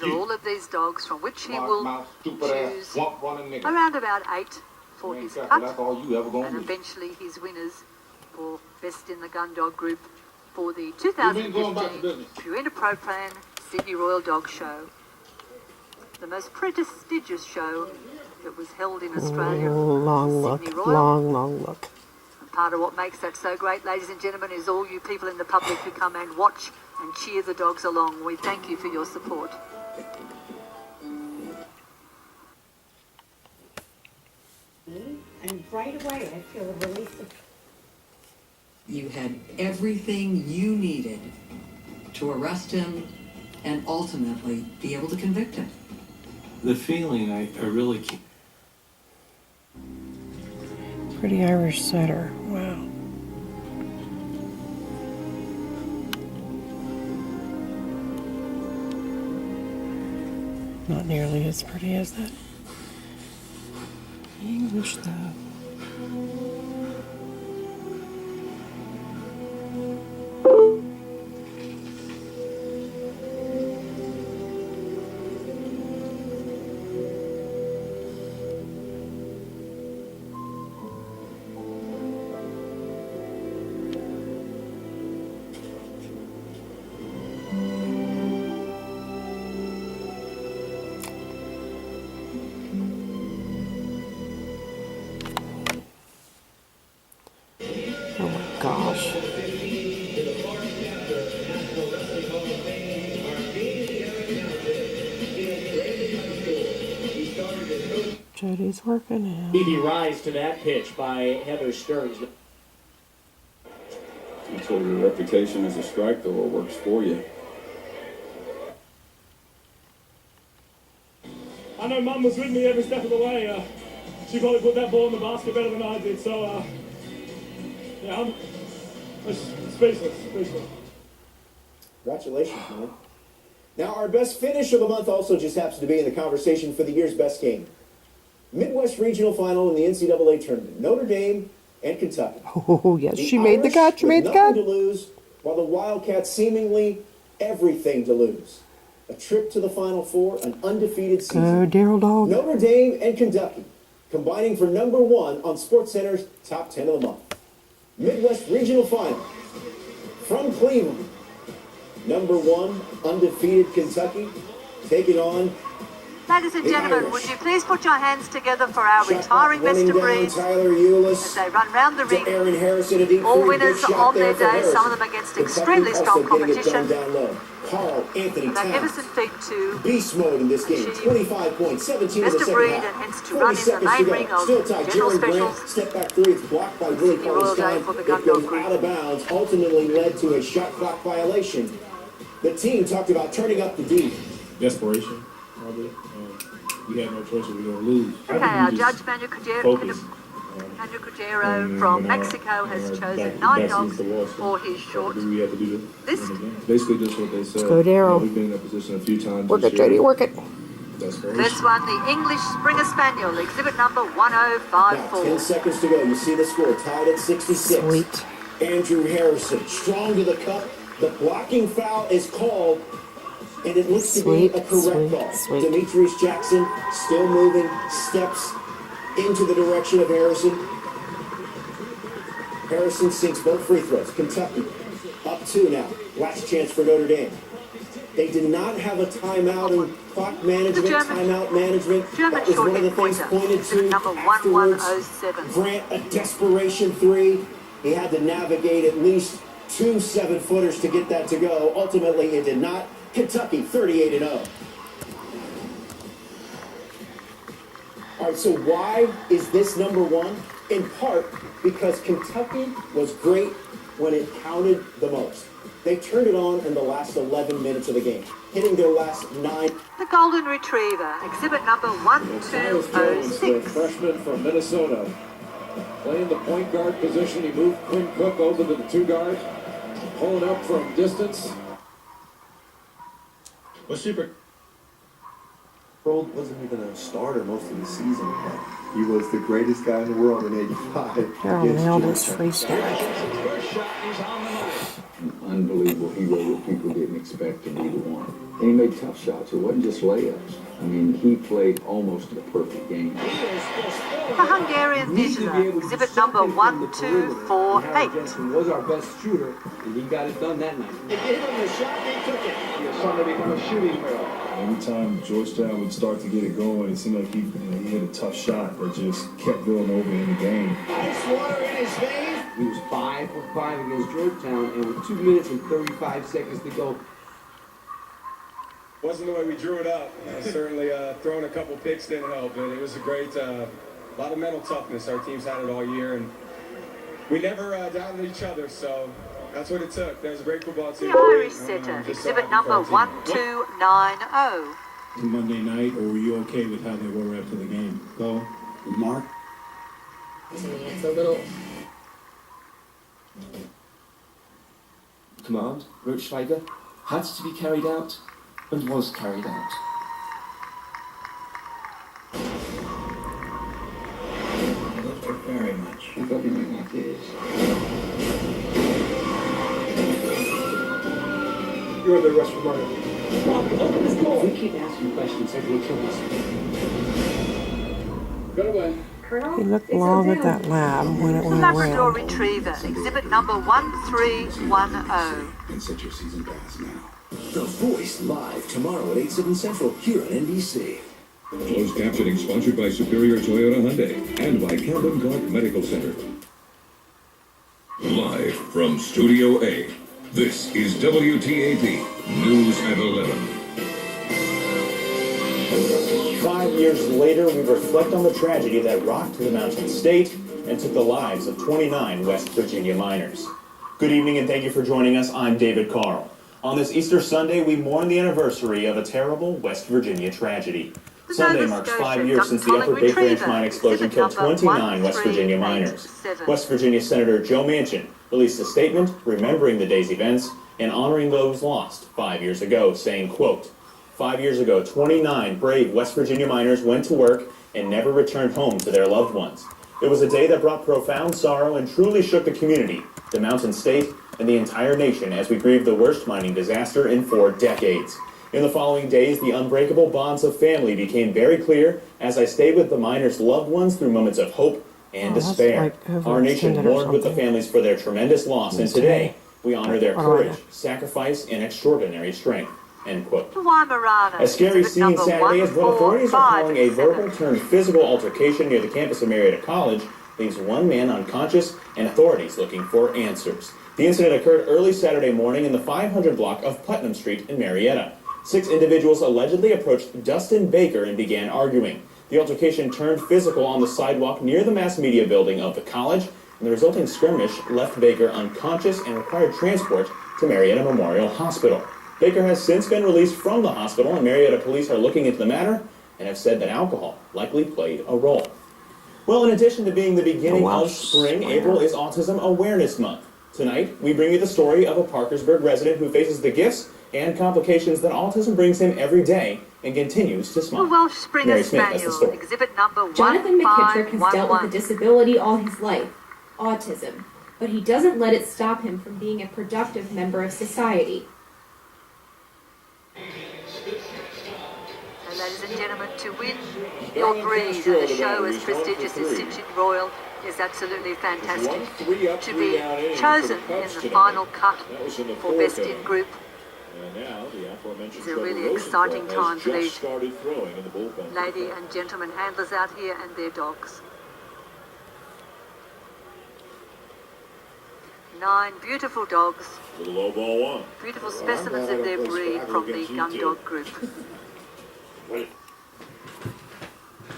all of these dogs, from which he will choose around about 8 for his cut, and eventually his winners for Best in the Gun Dog Group for the 2015 Purina Pro Plan Sydney Royal Dog Show, the most prestigious show that was held in Australia. Long look. And part of what makes that so great, ladies and gentlemen, is all you people in the public who come and watch and cheer the dogs along. We thank you for your support. And right away I feel a release of... You had everything you needed to arrest him and ultimately be able to convict him. The feeling, I really can't. Pretty Irish setter. Wow. Not nearly as pretty as that English though. Oh my gosh. Jody's working out. He rise to that pitch by Heather Stearns. Until your reputation as a strike thrower works for you. I know Mum was with me every step of the way. She probably put that ball in the basket better than I did, so yeah, I'm speechless. Congratulations, man. Now, our best finish of the month also just happens to be in the conversation for the year's best game. Midwest Regional Final in the NCAA tournament. Notre Dame and Kentucky. Oh, yes, she made the Irish cut. She with made the nothing cut. to lose, while the Wildcats seemingly everything to lose. A trip to the Final Four, an undefeated season. Oh, Daryl Dog. Notre Dame and Kentucky combining for #1 on SportsCenter's Top 10 of the Month. Midwest Regional Final from Cleveland. #1 undefeated Kentucky taking on Ladies and gentlemen, Irish. would you please put your hands together for our Shot retiring clock best running of down breeds Tyler as Eulis they run round the to ring. Aaron Harrison, a deep All three, winners good shot on there their for day, some Harrison. of them against Kentucky extremely also strong getting it done competition. down low. Carl Anthony A Towns, magnificent feat to beast mode in this game. achieve 25 points, 17 in best the of second breed, half. and hence to 40 run in the seconds main to go. ring of Still tied. General Jared Specials. Grant, step back three. It's blocked by Willie Sydney Royal Day Cauley-Stein. for the It Gun goes Dog Group. out of bounds, ultimately led to a shot clock violation. The team talked about turning up the D. Desperation, probably. We had no choice, we were going to lose. Okay, our judge, Manuel Cudero from Mexico, has chosen 9 dogs for his short We had to do list. basically just what they said. Go, Daryl. We've been in that position a few times. Work this it, Jody. year. Work it. Desperation. First one, the English Springer Spaniel, exhibit number Now, 1054. 10 seconds to go. You see the score, tied at 66. Sweet. Andrew Harrison, strong to the cup. The blocking foul is called, and it looks to be a correct call. Demetrius Jackson still moving, steps into the direction of Harrison. Harrison sinks both free throws. Kentucky up 2 now. Last chance for Notre Dame. They did not have a timeout in clock management, timeout management. German That was one of the short things hit pointed pointer, to number afterwards. 1107. Grant, a desperation 3. He had to navigate at least 2 7-footers to get that to go. Ultimately, it did not. Kentucky 38-0. All right, so why is this #1? In part because Kentucky was great when it counted the most. They turned it on in the last 11 minutes of the game, hitting their last 9. The Golden Retriever, exhibit number Tyus Jones, the 1206. freshman from Minnesota, playing the point guard position. He moved Quinn Cook over to the 2 guard, pulling up from distance. Pearl wasn't even a starter most of the season, but he was the greatest guy in the world in '85. Daryl nailed his free stack. An unbelievable hero that people didn't expect to be the one. And he made tough shots. It wasn't just layups. I mean, he played almost a perfect game. The Hungarian visitor, exhibit number 1248. He was our best shooter, and he got it done that night. They gave him the shot, he took it. He was starting to become a shooting guard. Every time Georgetown would start to get it going, it seemed like he hit a tough shot that just kept going over in the game. Ice water in his veins. He was 5 for 5 against Georgetown, and with 2 minutes and 35 seconds to go. Wasn't the way we drew it up. Certainly throwing a couple picks didn't help, but it was a great, a lot of mental toughness. Our team's had it all year, and we never doubted each other, so that's what it took. There's a great football team. The Irish setter, exhibit number 1290. Monday night, or were you okay with how they were after the game? Go, Mark. It's a little. Command, Roachschweiger, had to be carried out and was carried out. I loved her very much. I thought he might like this. You're the West Virginia. If we keep asking questions, they're going to kill us. Good away. He looked long at that lab when it The went Labrador around. Retriever, exhibit number 1310. And set your season pass now. The Voice live tomorrow at 8/7 Central here on NBC. Closed captioning sponsored by Superior Toyota Hyundai and by Camden Clark Medical Center. Live from Studio A, this is WTAP News at 11. 5 years later, we reflect on the tragedy that rocked the Mountain State and took the lives of 29 West Virginia miners. Good evening and thank you for joining us. I'm David Carl. On this Easter Sunday, we mourn the anniversary of a terrible West Virginia tragedy. Sunday marks 5 years since the Upper Bay Branch mine explosion killed 29 West Virginia miners. West Virginia Senator Joe Manchin released a statement remembering the day's events and honoring those lost 5 years ago, saying, quote, 5 years ago, 29 brave West Virginia miners went to work and never returned home to their loved ones. It was a day that brought profound sorrow and truly shook the community, the Mountain State, and the entire nation as we grieve the worst mining disaster in 4 decades. In the following days, the unbreakable bonds of family became very clear as I stayed with the miners' loved ones through moments of hope and despair. Our nation mourned with the families for their tremendous loss, and today we honor their courage, sacrifice, and extraordinary strength. End quote. A scary scene Saturday as what authorities are calling a verbal turned physical altercation near the campus of Marietta College leaves one man unconscious and authorities looking for answers. The incident occurred early Saturday morning in the 500 block of Putnam Street in Marietta. 6 individuals allegedly approached Dustin Baker and began arguing. The altercation turned physical on the sidewalk near the mass media building of the college, and the resulting skirmish left Baker unconscious and required transport to Marietta Memorial Hospital. Baker has since been released from the hospital, and Marietta police are looking into the matter and have said that alcohol likely played a role. Well, in addition to being the beginning of spring, April is Autism Awareness Month. Tonight, we bring you the story of a Parkersburg resident who faces the gifts and complications that autism brings him every day and continues to smile. The Welsh Springer Mary Smith has the Spaniel, story. exhibit number Jonathan McKittrick has dealt with a 1511. disability all his life, autism, but he doesn't let it stop him from being a productive member of society. So, ladies and gentlemen, to win your breeze at a show as prestigious as Cincin Royal is absolutely fantastic. To be chosen in the final cut for Best in Group is a really exciting time for these lady and gentlemen handlers out here and their dogs. 9 beautiful dogs, beautiful specimens of their breed from the gun dog group.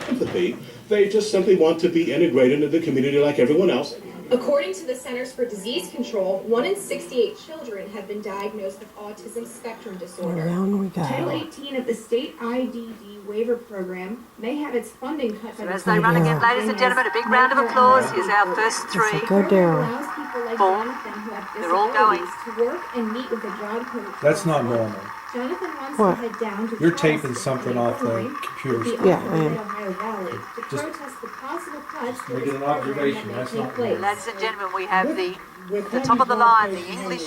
Empathy. They just simply want to be integrated into the community like everyone else. According to the Centers for Disease Control, 1 in 68 children have been diagnosed with autism spectrum disorder. Around we go. Title 18 of the state IDD waiver program may have its funding cut by So as they run again, ladies and gentlemen, a big round of applause. Here's our first 3. Go down. allows people like 4. Jonathan who have They're all going. disabilities to work and meet with a job coach. That's not normal. Jonathan wants What? to head down to You're Charleston taping something on off the April 9th computer with the screen. Yeah, I am. Ohio Valley to Just protest the possible cuts to making this an program observation, that may that's take not place. Ladies and gentlemen, we have the top of the line, the English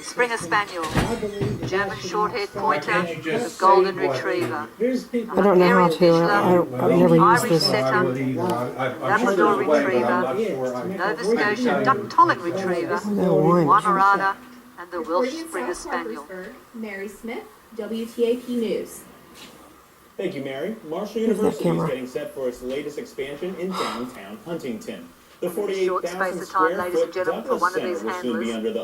Springer Spaniel, German Short-haired Pointer, the Golden Retriever, I don't know how to. I've never used Irish this. Setter, Labrador Retriever, Nova Scotia Duck-Tolling Retriever, No one. Weimaraner, and the Welsh Reporting in Springer South Spaniel. Parkersburg, Mary Smith, WTAP News. Thank you, Mary. Marshall Where's that University is camera? getting set for its latest expansion in downtown Huntington. The And in a short space 48,000 of time, square ladies and foot gentlemen, for Douglas one of Center these will soon be handlers,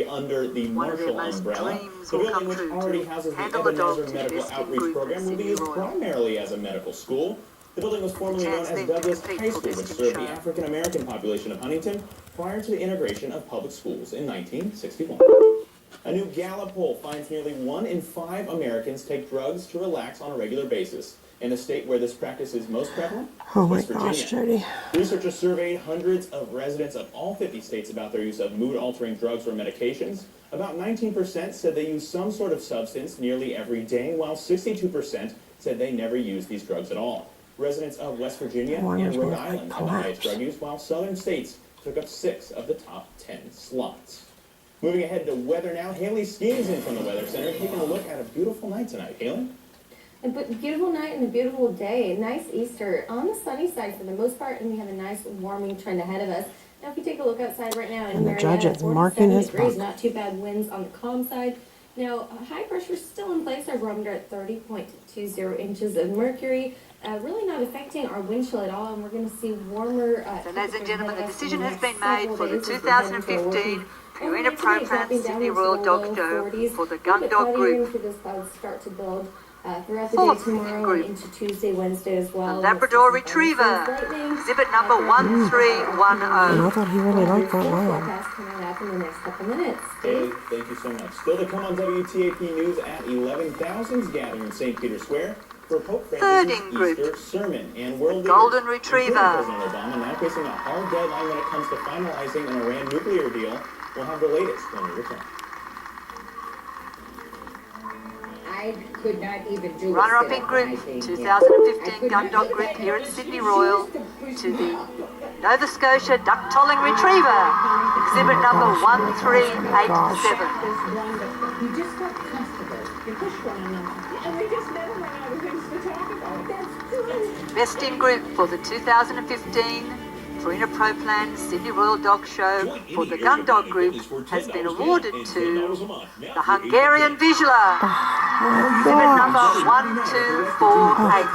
under the one of their Marshall most umbrella. dreams The will building, come which true already to houses the handle a dog Ebenezer to Medical best in Outreach group Program, at will be Sydney used Royal. primarily as a medical school. The building was formerly known chance as then to Douglas compete High for School, which Best in served the Show. African American population of Huntington prior to the integration of public schools in 1961. A new Gallup poll finds nearly 1 in 5 Americans take drugs to relax on a regular basis. In the state where this practice is most prevalent, Oh my West Virginia. gosh, Jody. Researchers surveyed hundreds of residents of all 50 states about their use of mood-altering drugs or medications. About 19% said they use some sort of substance nearly every day, while 62% said they never use these drugs at all. Residents of West Virginia Wonders and Rhode where I Island have the highest collapse. drug use, while southern states took up 6 of the top 10 slots. Moving ahead to weather now, Haley Skeens in from the Weather Center, taking a look at a beautiful night tonight. Haley? A beautiful night and a beautiful day. Nice Easter on the sunny side for the most part, and we have a nice warming trend ahead of us. Now, if you take a look outside right now in And the Marietta, judge is marking 47 his degrees, book. not too bad winds on the calm side. Now, high pressure is still in place. Our barometer at 30.20 inches of mercury. Really not affecting our wind chill at all, and we're going to see warmer. So, ladies and gentlemen, the decision has been made for the 2015 Purina Pro Plan Sydney Royal Dog Show for the Gun Dog Group. This clouds start to build throughout the Fourth day tomorrow and into Tuesday, Wednesday as well. The Labrador Retriever, exhibit number 1310. And I thought he really liked that lab. Forecast coming up in the next couple minutes. Haley, thank you so much. Still to come on WTAP News at 11,000's gathering in St. Peter's Square for Pope Francis' Easter sermon and world leaders, Golden including Retriever. President Obama, now facing a hard deadline when it comes to finalizing an Iran nuclear deal. We'll have the latest when we return. I could not even do Runner-up in group 2015 Gun Dog Group here at Sydney Royal to the Nova Scotia Duck Tolling Retriever, exhibit number 1387. You just got comfortable. You push one another. And we just never run out of things to talk about. That's good. Best in group for the 2015 Purina Pro Plan Sydney Royal Dog Show for the Gun Dog Group has been awarded to the Hungarian Visualer, exhibit number 1248.